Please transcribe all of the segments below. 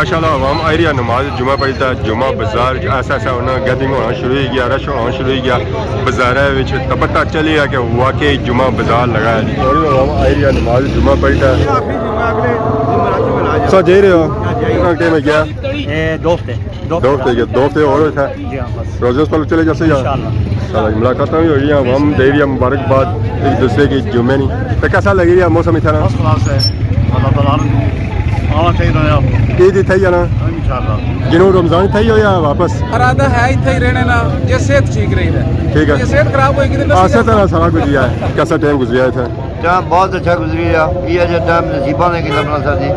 माशाल्लाह अवाम आई रही है नमाज जुमा पढ़ता है। जुमा बाजार ऐसा ऐसा होना गैदरिंग होना शुरू हो गया, रश होना शुरू हो गया बाजार तो पता चली गया कि वाकई जुमा बाजार लगा है। थोड़ी अवाम आई रही है नमाज जुमा पढ़ता है। सर जा रहे हो घंटे में क्या दो हफ्ते और था रोजे पर चले जैसे मुलाकात भी हो रही है, अवाम दे रही है मुबारकबाद एक दूसरे की जुम्मे नहीं। तो कैसा लगी रहा मौसम इतना ईद इतना ही जाना जिन्हों रमजान इतना ही हो या वापस इरादा है इतना ही रहने ना ये सेहत ठीक रही है। ठीक है, ये सेहत खराब होगी तो ऐसा तरह सारा गुजरिया है। कैसा टाइम गुजरिया था? टाइम बहुत अच्छा गुजरी है। ये जो टाइम नसीबा ने कि लगना सर जी।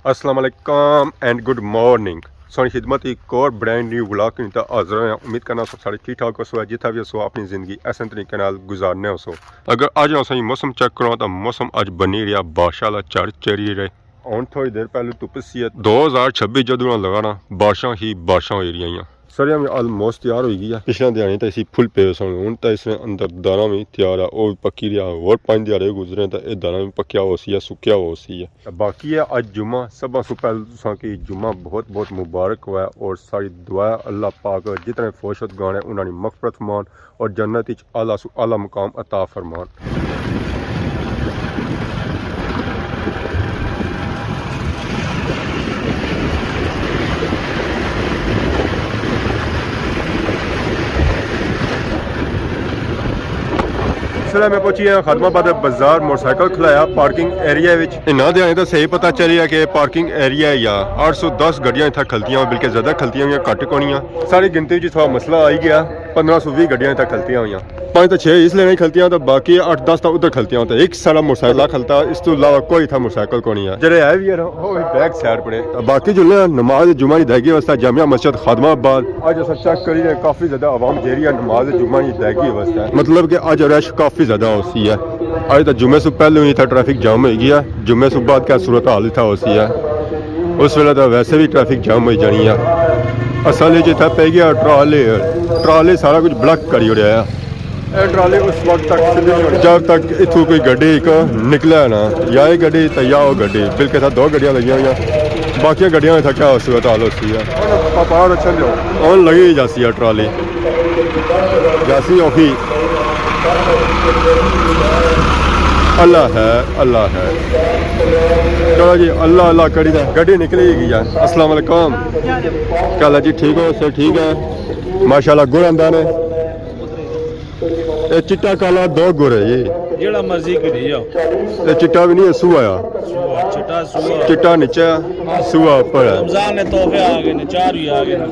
अस्सलाम वालेकुम एंड गुड मॉर्निंग। सोनी खिदमत एक और ब्रांड न्यू व्लॉग की हाजिर हैं। उम्मीद करना सब सारे ठीक ठाक हो जितना भी हो अपनी ज़िंदगी ऐसे तरीके नाल गुजारने हो। अगर अज असें मौसम चेक करो तो मौसम अज बनी रहा बारिशां चढ़ चढ़ी रहे। हूँ थोड़ी देर पहले धुप सी 2026 जदों लगाना बारिशां ही बारिशां हो रही। सरिया में ऑलमोस्ट तैयार हो गई है। पिछले दिहाड़े तो इसी फुल पे सन हूँ तो इसमें अंदर दाना भी तैयार है और पक्की रहा और 5 दिहाड़े गुजरे तो यह दाना भी पक्या हो सी है सुक्या हो सी है। बाकी है अज जुम्मा सब पहले कि जुम्मा बहुत बहुत मुबारक हुआ है और सारी दुआ अल्लाह पाक जितने फोशत गाने उन्होंने मगफरत फरमान और जन्नत आला सु आला मुकाम अता फरमान। में पहुंची है खादमाबाद बाजार मोटरसाइकिल खिलाया पार्किंग एरिया इन्ना दे तो सही पता चलिया कि पार्किंग एरिया या 810 गड्डियां इतना खलतियां बल्कि ज्यादा खलतियां हुई घट कोनियां। सारी गिनती थोड़ा मसला आई गया 1520 गड्डियां इतना खलतियां हुई 5 तो 6 इसलिए नहीं खलतियां तो बाकी 8-10 तो उधर खलतियां तो एक सारा मोटरसाइकिल खलता इस तो अलावा कोई था मोटरसाइकिल को नहीं है जरे है भी है बैक साइड पड़े। बाकी जो नमाज जुमा की अदायगी वास्ते जामिया मस्जिद खादमाबाद अज अस चेक करी काफी ज्यादा आवाम दे रही है नमाज जुमा की अदायगी वास्ते मतलब कि अज रश काफी ज्यादा होती है। अज तो जुम्मे से पहले ही था ट्रैफिक जाम हो गया। जुम्मे से बाद क्या सूरत हाल था होती है उस वेले तो वैसे भी ट्रैफिक जाम हो जानी है। असल इतना पै गया ट्राले सारा कुछ ब्लॉक करी रहा है। ट्राले उस वक्त तक जब तक इतों कोई गड्डी एक निकला ना या ये गड्डी तो या वो गड्डी बिल्कुल साथ 2 गड्डियां लगी हुई बाकी गड्डियां था क्या सूरत हाल होती है। पहाड़ अच्छा ऑन लगी जाती है ट्राली जैसी औखी अल्लाह है चलो जी अल्लाह अल्लाह करी दा गड्डी निकली गई है। अस्सलाम वालेकुम क्या हाल है जी? ठीक हो सर? ठीक है माशाल्लाह। गुड़ आंदा ने ये चिट्टा काला 2 गुड़ है ये जेड़ा मर्जी करी जाओ। ये चिट्टा भी नहीं है सुआ चिट्टा नीचे सुआ ऊपर है। रमजान ने तोहफे आ गए ने 4 भी आ गए ने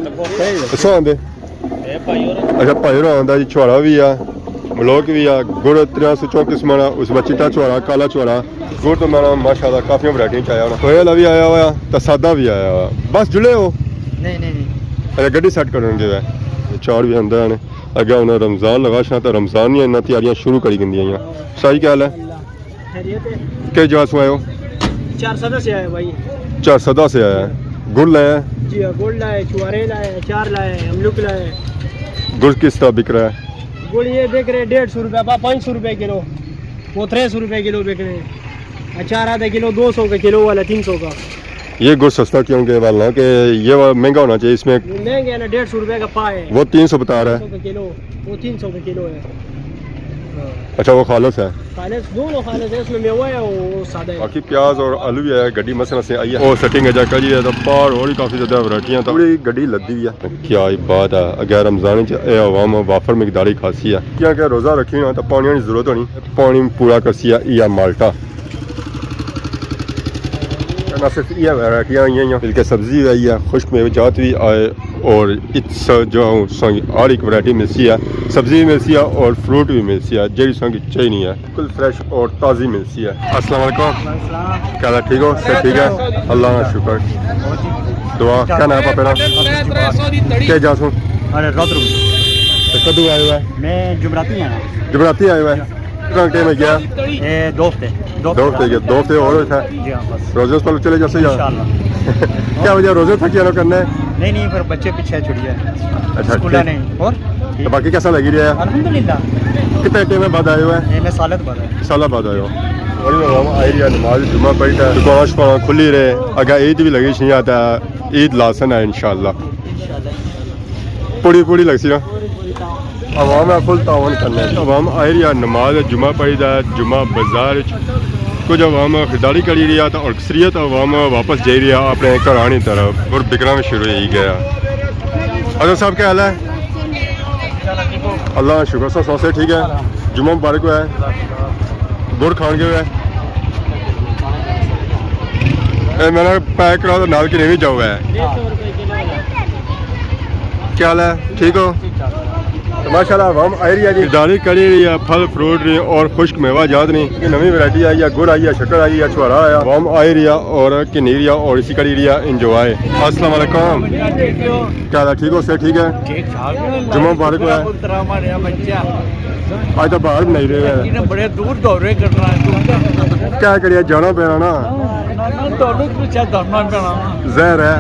सो आंदे अच्छा भाई और आंदा जी छुआड़ा भी है मलोक भी है गुड़ 304 किस्म उस में चिट्टा छुआड़ा काला छुआड़ा गुड़ तो मैंने माशाल्लाह काफ़ी वैरायटी आया होना कोयल भी आया हुआ तो सादा भी आया हुआ बस जुड़े हो नहीं अच्छा गड्डी सेट करेंगे चार भी अंदर ने अगे उन्हें रमजान लगा छा तो रमजान ही इन्ना तैयारियां शुरू करी गई सही क्या हाल है? किस जगह से आए हो? 4 से आए भाई। 4 से आया है। गुड़ लाया जी गुड़ लाए छुआरे लाए अचार लाए अमलुक लाए। गुड़ किस तरह बिक रहा है? गुड़ ये बिक रहे 150 रुपये 500 रुपये किलो वो 300 रुपये किलो बिक रहे। अचार आधा किलो 200 का किलो वाला 300 का। ये गुड़ सस्ता क्यों के वाला कि ये महंगा होना चाहिए इसमें? महंगे है ना 150 रुपये का पा है वो 300 बता रहा है किलो वो 300 का किलो है। अच्छा वो खालस है दोनों खालस है इसमें मेवा है वो सादा है। बाकी प्याज और आलू भी है गड्डी मसला से आई है और सेटिंग है जाकर जी है तो पार और काफ़ी ज़्यादा वैरायटियाँ तो पूरी गड्डी लद्दी है। क्या बात है अगर रमजान आवाम वाफर मिकदारी खासी है क्या क्या रोज़ा रखी ना तो पानी की जरूरत होनी पानी पूरा करसी है या माल्टा ना सिर्फ ये वैरायटियाँ आई हैं बल्कि सब्जी आई है खुश्क मेवजात भी आए और इस जो हर एक वैरायटी मिलती है सब्जी भी मिलती है और फ्रूट भी मिलती है जी संग चाहिए नहीं है बिल्कुल फ्रेश और ताज़ी मिलती है। अस्सलाम वालेकुम क्या हाल ठीक हो सर? ठीक है अल्लाह का शुक्र दुआ क्या नाम है मेरा क्या जासूँ कदू आए हुआ है? मैं जुमराती आया हुआ है घंटे में गया 2 हफ्ते 2 हफ्ते और था रोजे पर चले जैसे क्या वजह रोजे था क्या करना है? नहीं फिर बच्चे पीछे छुड़िए अच्छा नहीं और तो बाकी कैसा लगी रहा है? अल्हम्दुलिल्लाह। कितने टाइम में बाद आए हुए हैं? मैं साल बाद आए हो बड़ी आवाम आई रही है नमाज जुमा पढ़ी है दुकान शुकान खुली रहे अगर ईद भी लगी नहीं आता ईद लासन है इंशाल्लाह पूरी पूरी लगती ना आवाम है फुल तावन करना है आवाम आई रही है नमाज जुमा पढ़ी है जुमा बाजार कुछ आवाम खरीदारी करी रही है तो अक्सरियत आवाम वापस जा रही है अपने घरानी तरफ और बिकना भी शुरू हो गया अगर साहब क्या हाल है अल्लाह शुक्र सर सौसे ठीक है जुम्मा मुबारक हुआ है गुड़ खान के हुआ है मैंने पैक करा तो नाल की नहीं जाओ है क्या हाल है ठीक हो तो माशाल्लाह हम आई रही है जी खरीदारी करी रही है फल फ्रूट रही और खुश्क मेवा जात नहीं कि नवी वैरायटी आई है गुड़ आई है शक्कर आई है छुआरा आया हम आई रही है और किन्नी रही है और इसी करी रही है इंजॉय अस्सलाम वालेकुम क्या हाल है ठीक हो से ठीक है जुम्मा मुबारक हुआ है आज तो बाहर नहीं रहे हैं बड़े दूर दौरे करना है क्या करिए जाना पैना ना जहर है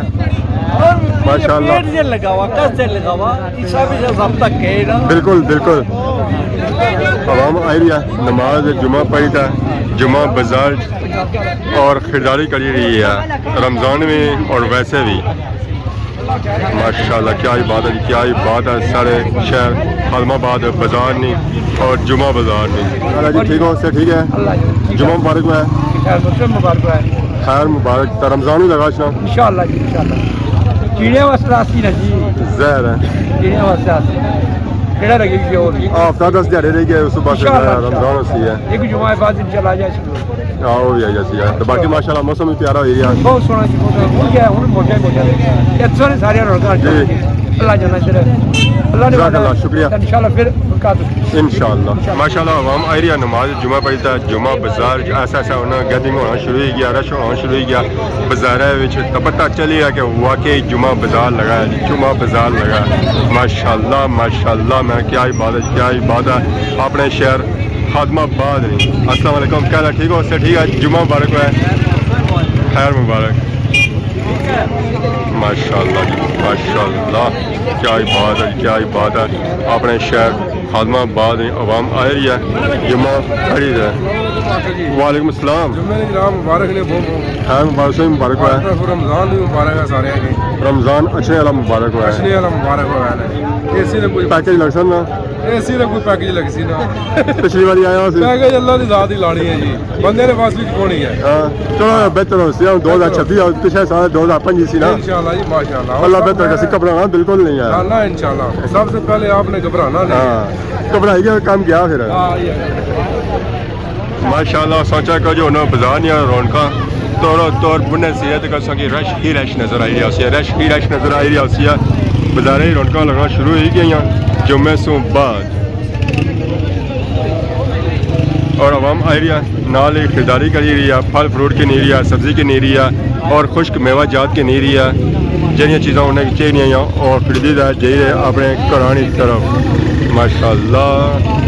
माशाल्लाह लगावा कैसे लगावा बिल्कुल बिल्कुल आवाम आई रही है नमाज जुमा पढ़ी था जुमा बाजार और खरीदारी करी रही है रमज़ान में और वैसे भी माशाल्लाह क्या ही बात है क्या ही बात है सारे शहर आलमाबाद बाजार नहीं और जुमा बाजार नहीं अरे जी ठीक हो से ठीक है जुमा मुबारक हुआ है खैर मुबारक रमज़ान भी लगा ना इंशाल्लाह जी इंशाल्लाह कीड़े वास्ते आसी ना जी जहर है कीड़े वास्ते आसी केड़ा लगेगी और हफ्ता 10 दिहाड़े रह गए उस बाद रमज़ान होती है एक जुमा बाद चला जाए हाँ वो भी आई जाती है तो बाकी माशाल्लाह मौसम भी प्यारा हो रहा है बहुत सोना जी बहुत क्या है मोटे मोटे अच्छे ने सारे रोज़गार अल्लाह जाना तेरे अल्लाह जज़ाकल्लाह शुक्रिया इंशाल्लाह फिर मुलाकात इंशाल्लाह माशाल्लाह आवाम आई रही है नमाज जुमा पढ़ी था जुमा बाजार ऐसा ऐसा होना गैदरिंग होना शुरू हो गया रश होना शुरू हो गया बाजार तो पता चली है कि वाकई जुमा बाजार लगा है जुमा बाजार लगा है माशाल्लाह माशाल्लाह मैं क्या ही बात है अपने शहर खादमाबाद नहीं अस्सलाम वालेकुम क्या हाल है ठीक हो उससे ठीक है जुमा मुबारक है खैर मुबारक माशाल्लाह जी माशाल्लाह क्या ही बात है अपने शहर खादमाबाद में आवाम आ रही है जुम्मा खड़ी है वालेकुम अस्सलाम मुबारक ने खैर मुबारक से मुबारक हुआ है रमजान भी मुबारक है सारे रमज़ान अच्छे वाला मुबारक हुआ है पिछले वाला मुबारक हुआ है एसी ने कोई पैकेज लग सकता एसी ने कोई पैकेज लग सी ना पिछली बारी आया उस पैकेज अल्लाह की ज़ात ही लानी है जी बंदे ने फासले कौन ही है चलो बेहतर हो सी 2026 पिछले साल 2005 सी ना इंशाल्लाह जी माशाल्लाह अल्लाह बेहतर का सिक्का बनाना बिल्कुल नहीं है ना इंशाल्लाह सबसे पहले आपने घबराना नहीं हाँ घबराई गया काम किया फिर माशाल्लाह सोचा कि जो ना बाजार नहीं रौनक तौर बुने सीरत का सकी रश ही रश नजर आई रही है रश ही रश नजर आई रही है बाजार ही रौनक लगना शुरू हो गई जुम्मे से बाद और आवाम आई रही है नाल ही खरीदारी करी रही है फल फ्रूट की नहीं रही है सब्जी की नहीं रही है और खुश्क मेवा जात की नहीं रही है जरिया चीज़ा उन्हें चाहिए और खरीदी जाइए अपने घरानी तरफ माशाल्लाह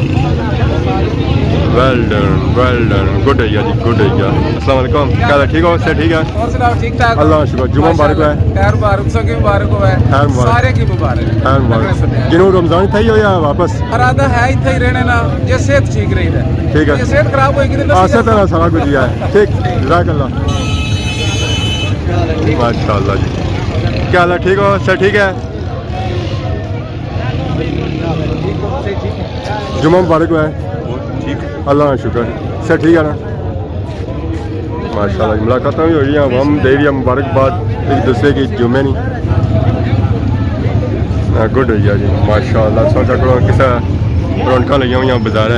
वेल डन गुड है जी गुड है अस्सलाम वालेकुम क्या हाल है ठीक हो से ठीक है और सुनाओ ठीक ठाक अल्लाह शुक्र जुम्मा मुबारक है खैर मुबारक सबकी मुबारक हुआ खैर है मुबारक। सारे की मुबारक खैर मुबारक जिन्होंने रमज़ान था ही हो या वापस इरादा है इतना ही रहने ना ये सेहत ठीक रही है ठीक है ये सेहत खराब होगी तो आसा तरह सारा कुछ दिया है ठीक जज़ाकल्लाह माशाल्लाह जी क्या हाल है ठीक हो सर ठीक है जुम्मा मुबारक हुआ है अल्लाह का शुक्र सर ठीक है ना माशाल्लाह मुलाकात भी हो रही है हम दे रही है मुबारकबाद एक दूसरे की जुम्मे नहीं गुड हो जी माशाल्लाह सोचा करो किसा रौनक लगी हुई बाजार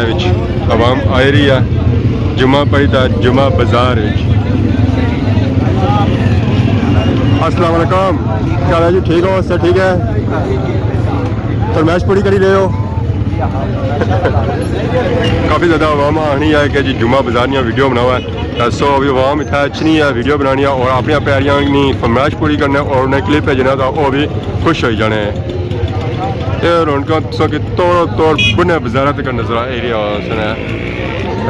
आवाम आ रही है जुम्मा पढ़ी था जुम्मा बाजार अस्सलाम वालेकुम क्या हाल है जी ठीक हो सर ठीक है फरमाइश पूरी करी रहे हो काफ़ी ज़्यादा आवाम आनी है कि जी जुम्मा बाजार ने वीडियो बनावा है सो अभी आवाम इतना अच्छी है वीडियो बनानी और अपनी प्यारियां फरमाइश पूरी करना और उन्हें क्लिप भेजना तो वह भी खुश हो जाने ये रौनक सो कि तौर बुने बाजार तक नजर आ रही है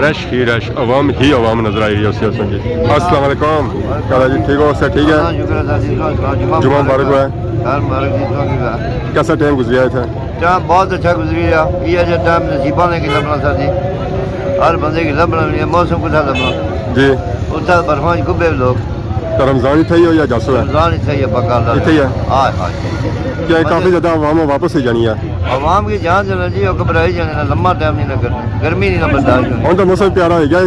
रश ही रश आवाम नजर आई रही है अस्सलाम वालेकुम क्या हाल है जी ठीक हो सर ठीक है जुम्मा मुबारक हुआ है कैसा टाइम गुजरिया था टाइम बहुत अच्छा गुजरी है ये जो टाइम नसीबा ने कितना बना सर जी हर बंदे की लभना नहीं है, मौसम कुछ लभना जी उतना बर्फां गुब्बे लोग तो रमजान ही थे हो या जासो है रमजान इतना ही पक्का इत्थे ही है हाँ हाँ क्या काफ़ी ज़्यादा आवाम वापस ही जानी है आवाम की जान चलना जी और घबराई जाने ना लंबा टाइम नहीं लगना गर्मी नहीं ना बर्दाश्त करनी ਹੁਣ ਤਾਂ ਮੌਸਮ ਪਿਆਰਾ ਹੋ ਗਿਆ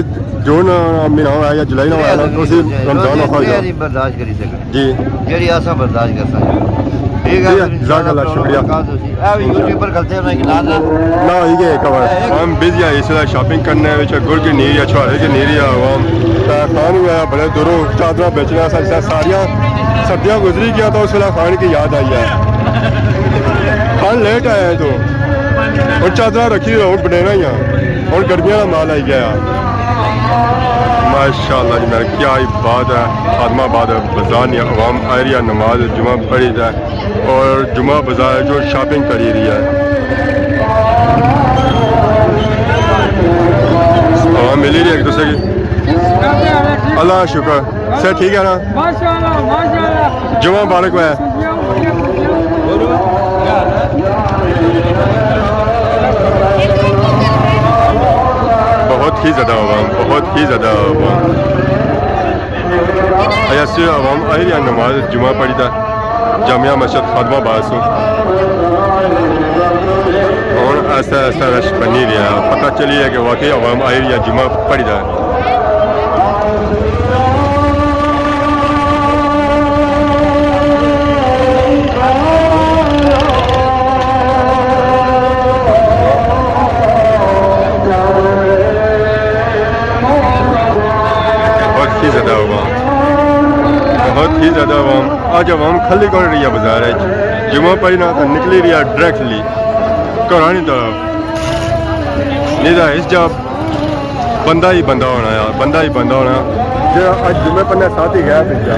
ਜੂਨ ਮਹੀਨਾ ਹੋਇਆ ਜਾਂ ਜੁਲਾਈ ਨਾਲ ਹੋਇਆ ਤੁਸੀਂ ਰਮਜ਼ਾਨ ਹੋ ਗਿਆ नहीं बर्दाश्त करी सकते जी जेरी आसा बर्दाश्त कर सकते ठीक है जज़ाकल्लाह, शुक्रिया। यूट्यूब पर खलते हैं ना ना ही गए कवर हम बिजी है इसलिए शॉपिंग करने विच गुड़ की नीर या छुहारे की नीर या आवाम खान हुआ बड़े दूरों चादर बेचना सारिया सर्दियाँ गुजरी गया तो उस वेला खान की याद आई है खान लेट आया है तो और चादर रखी हूँ बनेना ही और गर्मियों का माल आई गया माशाअल्लाह जी मेरे क्या ही बात है आदमाबाद बाजार नहीं अवाम आ रही है नमाज जुमा पढ़ी है और जुमा बाजार जो शॉपिंग करी रही है अवाम मिली रही है एक दूसरे की अल्लाह शुक्र सर ठीक है ना माशाल्लाह माशाल्लाह जुमा मुबारक हुआ है बहुत ही ज़्यादा आवाम बहुत ही ज़्यादा आवाम ऐसे आवाम आई रही नमाज जुमा पढ़ी था जामिया मस्जिद खादमाबाद से और ऐसा ऐसा रश बनी रहा पता चली है कि वाकई आवाम आई रही है जुमा पढ़ी था बहुत ही ज़्यादा आवाम आज आवाम खाली कौन रही है बाजार है जुमा पड़ी ना तो निकली रही है डायरेक्टली घरानी तरफ नहीं तो इस जब बंदा ही बंदा होना यार बंदा ही बंदा होना जो आज जुमे पन्ने साथ ही गया पिछला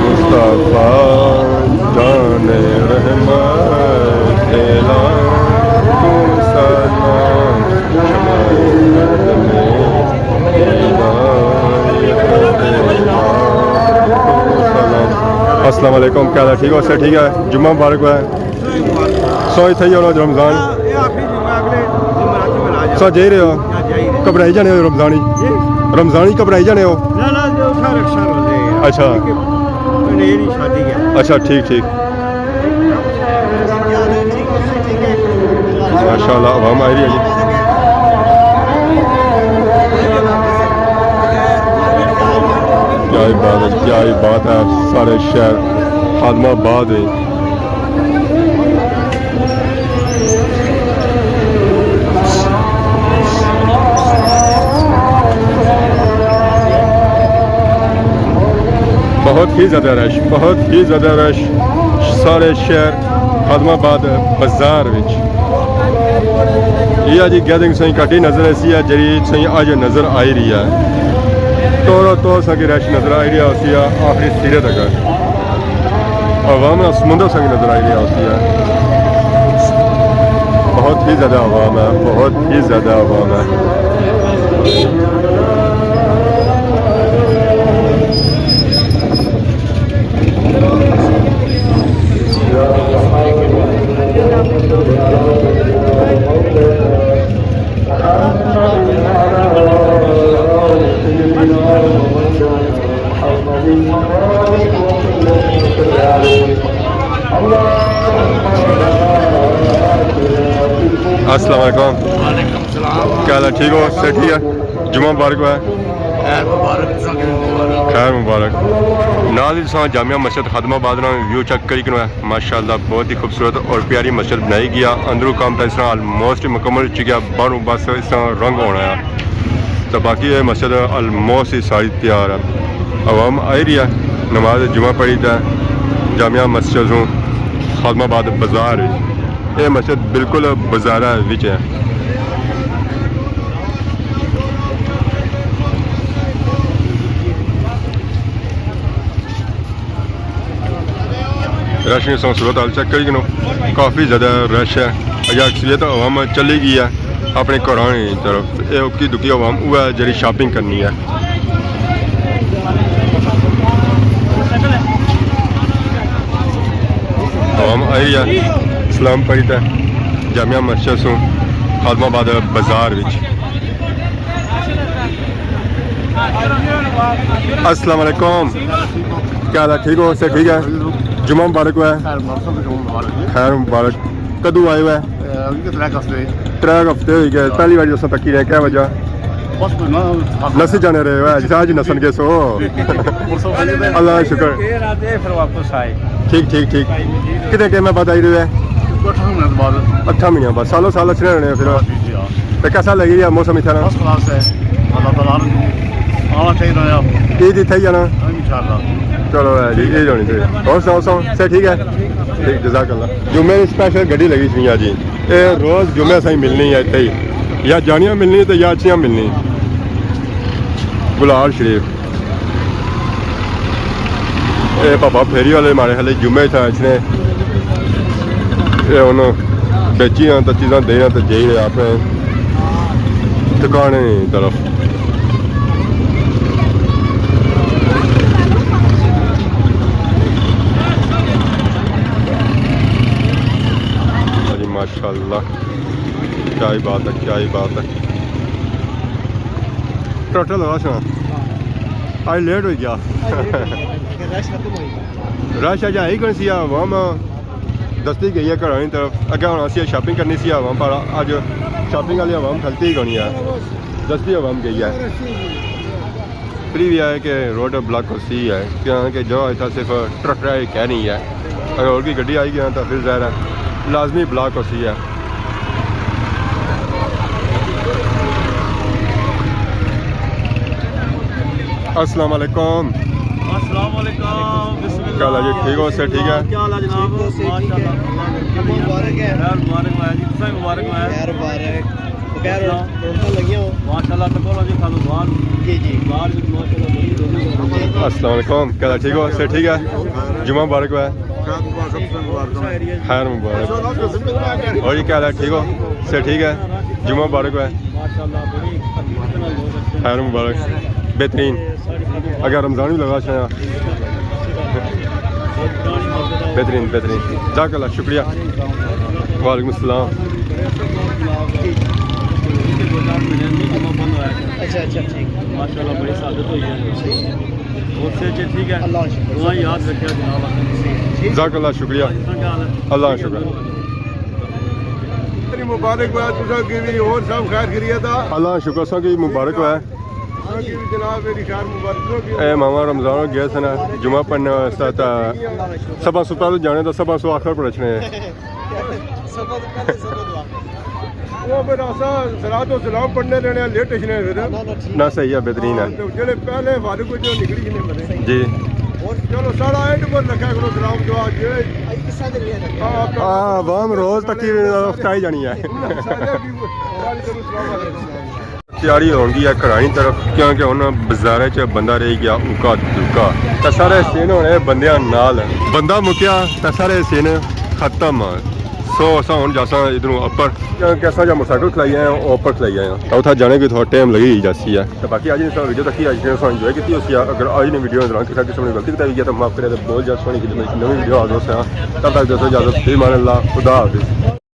मुस्तफा जाने रहमत अस्सलाम वालेकुम क्या हाल है ठीक हो सर ठीक है जुम्मा मुबारक हुआ है सो इतना ही होना रमजान सो जा रहे हो घबराई जाने हो रमजानी रमजानी घबराई जाने हो अच्छा अच्छा ठीक ठीक माशाल्लाह आवाम आ रही है जी क्या ही बात है सारे शहर आदमाबाद है बहुत ही ज़्यादा रश सारे शहर आदमाबाद बाजार विच ये जी गैदरिंग सही घटी नज़र ऐसी है जी सही अज नज़र आई रही है तो सकी रश नज़र आई रही होती है आखिरी सिरे तक आवाम ना समुंदर सकी नज़र आई रही होती है बहुत ही ज़्यादा आवाम है बहुत ही ज़्यादा आवाम है अस्सलाम वालेकुम क्या हाल है ठीक हो सर ठीक है जुम्मा मुबारक हुआ है खैर मुबारक नाल ही जामिया मस्जिद खादमाबाद व्यू चेक करी है माशाल्लाह बहुत ही खूबसूरत और प्यारी मस्जिद बनाई गया अंदरों काम तो इस तरह ऑलमोस्ट मुकम्मल हो गया बाहरों बस इस तरह रंग होना है तो बाकी ये मस्जिद ऑलमोस्ट ही सारी तैयार है आवाम आई रही है नमाज जुमा पढ़ी था जामिया मस्जिद खादमाबाद बाजार ये मस्जिद बिल्कुल बाजारा विच है रश नहीं सूरत हाल चेक करी काफ़ी ज़्यादा रश है अगर अक्सरियत आवाम चली गई है अपने घरों की तरफ ये उक्की दुक्की आवाम वो है जी शॉपिंग करनी है आवाम आई है इस्लाम पढ़ी था जामिया मस्जिद से खादमाबाद बाजार विच। अस्सलाम वालेकुम, क्या हाल है? ठीक हो? से ठीक है? जुम्मा मुबारक हुआ है। खैर मुबारक। कदू आए हुआ है? 3 हफ्ते हो गए। पहली बार दोस्तों तकी रहे, क्या वजह? नसी जाने रहे हो जिस आज नसन के सो अल्लाह शुक्र। फिर वापस आए। ठीक ठीक ठीक। कितने टाइम बाद आई रहे? 8 महीने बाद। सालों साल अच्छे रहने फिर तो कैसा लगी यार मौसम इतना? ईद इतना ही जाना। चलो है जी, ये जानी चाहिए। और सुनाओ से ठीक है? ठीक जज़ाकल्लाह। जुम्मे स्पेशल गड्डी लगी थी जी, ये रोज़ जुम्मे सही मिलनी है इतने ही, या जानियाँ मिलनी तो या अच्छियाँ मिलनी। गुलाल शरीफ ये पापा फेरी वाले मारे हाले जुम्मे था इसने ये उन्होंने बेची तो चीज़ा देना तो जे रहे अपने ठिकाने तरफ। माशाल्लाह क्या ही बात है, क्या ही बात है। टोटल रश आज लेट हो गया। रश अज है ही कौन सी आवाम दसती गई है घरों की तरफ। अगर हम असी शॉपिंग करनी सी आवाम पर अज शॉपिंग वाली आवाम खलती ही कोनी है, दसती आवाम गई है। फ्री भी है कि रोड ब्लॉक हो सी है क्योंकि जो इतना सिर्फ ट्रक ही कह नहीं है, अगर और की गड्डी आई गया तो फिर ज़ाहिर है लाजमी ब्लॉक हो सी है। अस्सलाम वालेकुम। अस्सलाम वालेकुम। क्या हाल है जी? ठीक हो? से ठीक है? क्या हाल है जनाब? माशाल्लाह मुबारक है। यार मुबारक है जी, तुसें मुबारक है यार मुबारक। खैर रोज़ा लगी हो माशाल्लाह। तकोला जी थानू दुआन जी जी। बाहर भी माशाल्लाह बड़ी रोज़ी। अस्सलाम वालेकुम। क्या हाल है? ठीक हो? से ठीक है? जुम्मा मुबारक हुआ है। खैर मुबारक। और जी क्या हाल है? ठीक हो? से ठीक है? जुम्मा मुबारक हुआ है। माशाल्लाह बड़ी खैर मुबारक बेहतरीन। अगर रमज़ान भी लगा छाया बेहतरीन बेहतरीन। जाज़ाकल्लाह शुक्रिया। वालेकुम अस्सलाम। अच्छा अच्छा ठीक। माशाल्लाह बड़ी सादत हुई है और से ठीक है। अल्लाह शुक्र। दुआ याद रखिए जनाब। जाज़ाकल्लाह शुक्रिया। अल्लाह शुक्र। मुबारकबाद और सब खैर खिरियत अल्लाह शुक्र सा की मुबारक हुआ है। जनाब मेरी खैर मुबारक। ए मामा रमज़ान गया थे ना जुमा पढ़ने वास्ते तो सबा सुता तो जाने तो सबा सो आखिर पढ़ने वो फिर ऐसा सलात और सलाम पढ़ने लेने लेट ने फिर ना सही है बेहतरीन है जेड़े पहले फारूक जो निकली ने मरे जी। चलो सारा एंड पर रखा करो सलाम जो आज हाँ वाम रोज तक ही आई जानी है। तैयारी होगी है घरानी तरफ क्योंकि उन्हें बाजार च बंदा रह गया उका दुका तो सारे सीन होने बंद नाल बंदा मुक्या तो सारे सीन खत्म। सो असा हूँ जासा इधरों अपर क्योंकि असा जो मोटरसाइकिल खलाई आए हैं अपर खलाई आए हैं तो उतना जाने की थोड़ा टाइम लगी जाती है। तो बाकी अज वीडियो तक ही अज इंजॉय की अगर अज ने वीडियो दौरान किसी किसी ने गलती बताई गया तो माफ करें। बहुत ज़्यादा सोनी की नवी वीडियो आ दोस्तों तब तक दोस्तों इजाजत फिर मान अल्लाह खुदा हाफिज़।